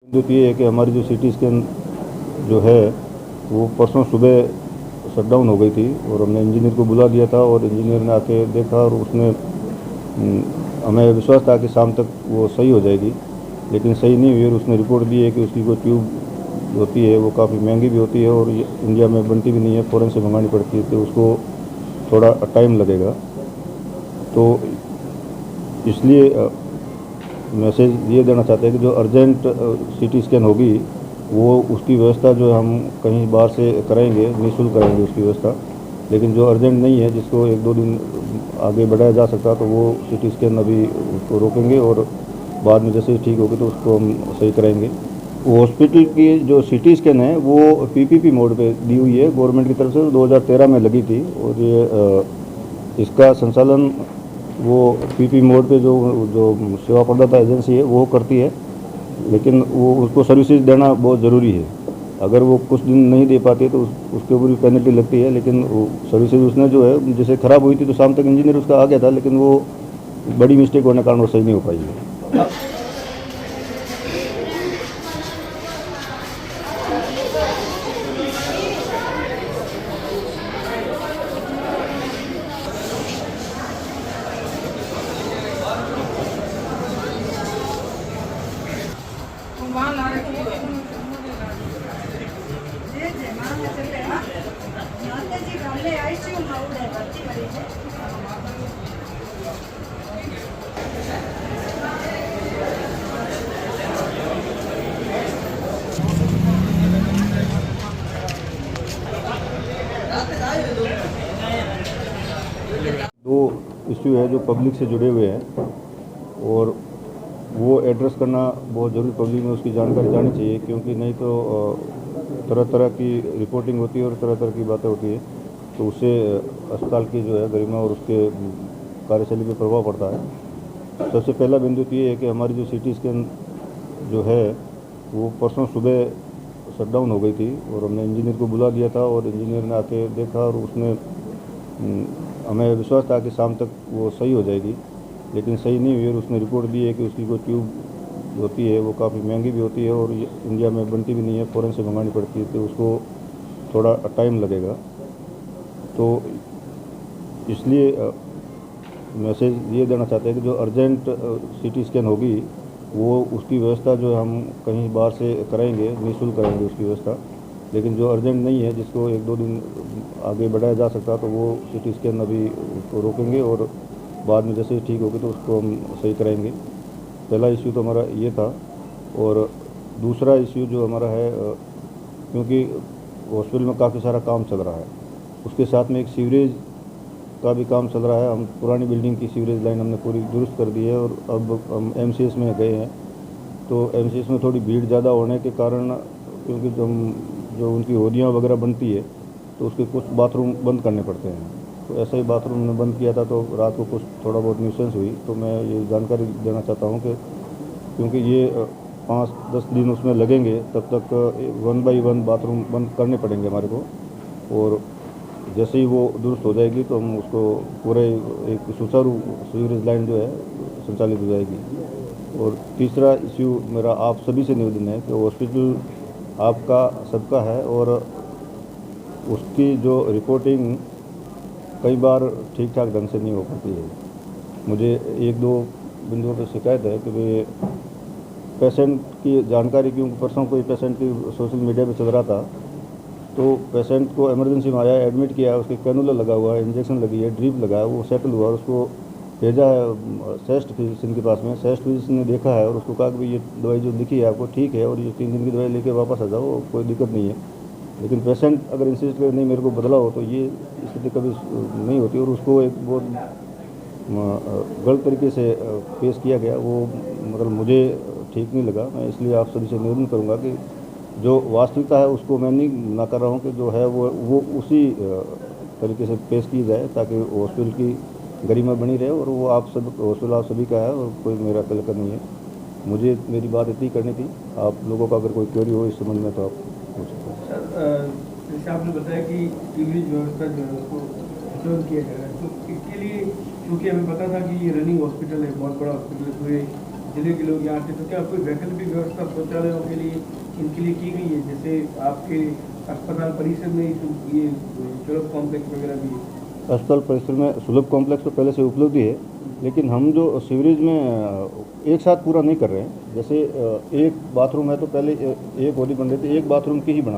जो ये है कि हमारी जो सिटी स्कैन जो है वो परसों सुबह शटडाउन हो गई थी और हमने इंजीनियर को बुला दिया था और इंजीनियर ने आके देखा और उसने हमें विश्वास था कि शाम तक वो सही हो जाएगी, लेकिन सही नहीं हुई और उसने रिपोर्ट दी है कि उसकी कोई ट्यूब होती है वो काफ़ी महंगी भी होती है और ये इंडिया में बनती भी नहीं है, फ़ॉरेन से मंगानी पड़ती है, तो उसको थोड़ा टाइम लगेगा। तो इसलिए मैसेज ये देना चाहते हैं कि जो अर्जेंट सीटी स्कैन होगी वो उसकी व्यवस्था जो हम कहीं बाहर से कराएंगे, निःशुल्क कराएंगे उसकी व्यवस्था, लेकिन जो अर्जेंट नहीं है जिसको एक दो दिन आगे बढ़ाया जा सकता तो वो सीटी स्कैन अभी उसको रोकेंगे और बाद में जैसे ही ठीक होगी तो उसको हम सही कराएंगे। हॉस्पिटल की जो सीटी स्कैन है वो पीपीपी मोड पे दी हुई है गवर्नमेंट की तरफ से, 2013 में लगी थी और ये इसका संचालन वो पीपी मोड पे जो जो सेवा प्रदाता एजेंसी है वो करती है, लेकिन वो उसको सर्विसेज देना बहुत ज़रूरी है। अगर वो कुछ दिन नहीं दे पाती है तो उसके ऊपर भी पेनल्टी लगती है, लेकिन वो सर्विसेज उसने जो है जैसे ख़राब हुई थी तो शाम तक इंजीनियर उसका आ गया था, लेकिन वो बड़ी मिस्टेक होने के कारण वो सही नहीं हो पाई है। दो इश्यू है जो पब्लिक से जुड़े हुए हैं और वो एड्रेस करना बहुत ज़रूरी, पब्लिक में उसकी जानकारी जानी चाहिए, क्योंकि नहीं तो तरह तरह की रिपोर्टिंग होती है और तरह तरह की बातें होती है, तो उससे अस्पताल की जो है गरिमा और उसके कार्यशैली पर प्रभाव पड़ता है। सबसे पहला बिंदु तो ये है कि हमारी जो सीटी स्कैन जो है वो परसों सुबह शटडाउन हो गई थी और हमने इंजीनियर को बुला दिया था और इंजीनियर ने आके देखा और उसने हमें विश्वास था कि शाम तक वो सही हो जाएगी, लेकिन सही नहीं हुई और उसने रिपोर्ट दी है कि उसकी कोई ट्यूब होती है वो काफ़ी महंगी भी होती है और ये इंडिया में बनती भी नहीं है, फ़ॉरेन से मंगानी पड़ती है, तो उसको थोड़ा टाइम लगेगा। तो इसलिए मैसेज ये देना चाहते हैं कि जो अर्जेंट सीटी स्कैन होगी वो उसकी व्यवस्था जो हम कहीं बाहर से कराएंगे, निःशुल्क कराएंगे उसकी व्यवस्था, लेकिन जो अर्जेंट नहीं है जिसको एक दो दिन आगे बढ़ाया जा सकता तो वो सीटी स्कैन अभी उसको रोकेंगे और बाद में जैसे ही ठीक होगी तो उसको हम सही कराएंगे। पहला इश्यू तो हमारा ये था। और दूसरा इश्यू जो हमारा है, क्योंकि हॉस्पिटल में काफ़ी सारा काम चल रहा है, उसके साथ में एक सीवरेज का भी काम चल रहा है। हम पुरानी बिल्डिंग की सीवरेज लाइन हमने पूरी दुरुस्त कर दी है और अब हम एमसीएस में गए हैं, तो एमसीएस में थोड़ी भीड़ ज़्यादा होने के कारण, क्योंकि जो उनकी होदियाँ वगैरह बनती है तो उसके कुछ बाथरूम बंद करने पड़ते हैं, तो ऐसा ही बाथरूम ने बंद किया था तो रात को कुछ थोड़ा बहुत न्यूसेंस हुई। तो मैं ये जानकारी देना चाहता हूँ कि क्योंकि ये 5-10 दिन उसमें लगेंगे, तब तक 1 बाई 1 बाथरूम बंद करने पड़ेंगे हमारे को, और जैसे ही वो दुरुस्त हो जाएगी तो हम उसको पूरे एक सुचारू सीवरेज लाइन जो है संचालित हो जाएगी। और तीसरा इश्यू मेरा आप सभी से निवेदन है कि हॉस्पिटल आपका सबका है और उसकी जो रिपोर्टिंग कई बार ठीक ठाक ढंग से नहीं हो पाती है। मुझे एक दो बिंदुओं पर शिकायत है कि वे पेशेंट की जानकारी, क्योंकि परसों कोई पेशेंट की सोशल मीडिया पे चल रहा था, तो पेशेंट को इमरजेंसी में आया, एडमिट किया, उसके कैनुला लगा हुआ है, इंजेक्शन लगी है, ड्रिप लगा है, वो सेटल हुआ और उसको भेजा है सेस्ट फिजिशियन के पास में। सेस्ट फिजिशियन ने देखा है और उसको कहा कि ये दवाई जो लिखी है आपको ठीक है और ये 3 दिन की दवाई लेके वापस आ जाओ, कोई दिक्कत नहीं है। लेकिन पेशेंट अगर इंसिस्ट करे नहीं मेरे को बदला हो, तो ये स्थिति कभी नहीं होती और उसको एक बहुत गलत तरीके से पेश किया गया, वो मतलब मुझे ठीक नहीं लगा। मैं इसलिए आप सभी से निवेदन करूंगा कि जो वास्तविकता है उसको मैं नहीं ना कर रहा हूँ कि जो है वो उसी तरीके से पेश की जाए, ताकि हॉस्पिटल की गरिमा बनी रहे और वो आप सब हॉस्पिटल आप सभी का है और कोई मेरा कलकर नहीं है। मुझे मेरी बात इतनी करनी थी। आप लोगों का अगर कोई क्वेरी हो इस संबंध में तो आप पूछ सकते हैं। सर, जैसे आपने बताया कि सीवरेज व्यवस्था जो है उसको इंश्योर किया जाएगा, तो इसके लिए क्योंकि हमें पता था कि ये रनिंग हॉस्पिटल है, बहुत बड़ा हॉस्पिटल है, पूरे जिले के लोग यहाँ आते, तो क्या कोई वैकल्पिक व्यवस्था शौचालयों के लिए इनके लिए की गई है? जैसे आपके अस्पताल परिसर में ये सुलभ कॉम्प्लेक्स वगैरह भी है? अस्पताल परिसर में सुलभ कॉम्प्लेक्स तो पहले से उपलब्ध ही है, लेकिन हम जो सीवरेज में एक साथ पूरा नहीं कर रहे हैं। जैसे एक बाथरूम है तो पहले एक ओडी बन रही थी, एक बाथरूम की ही बना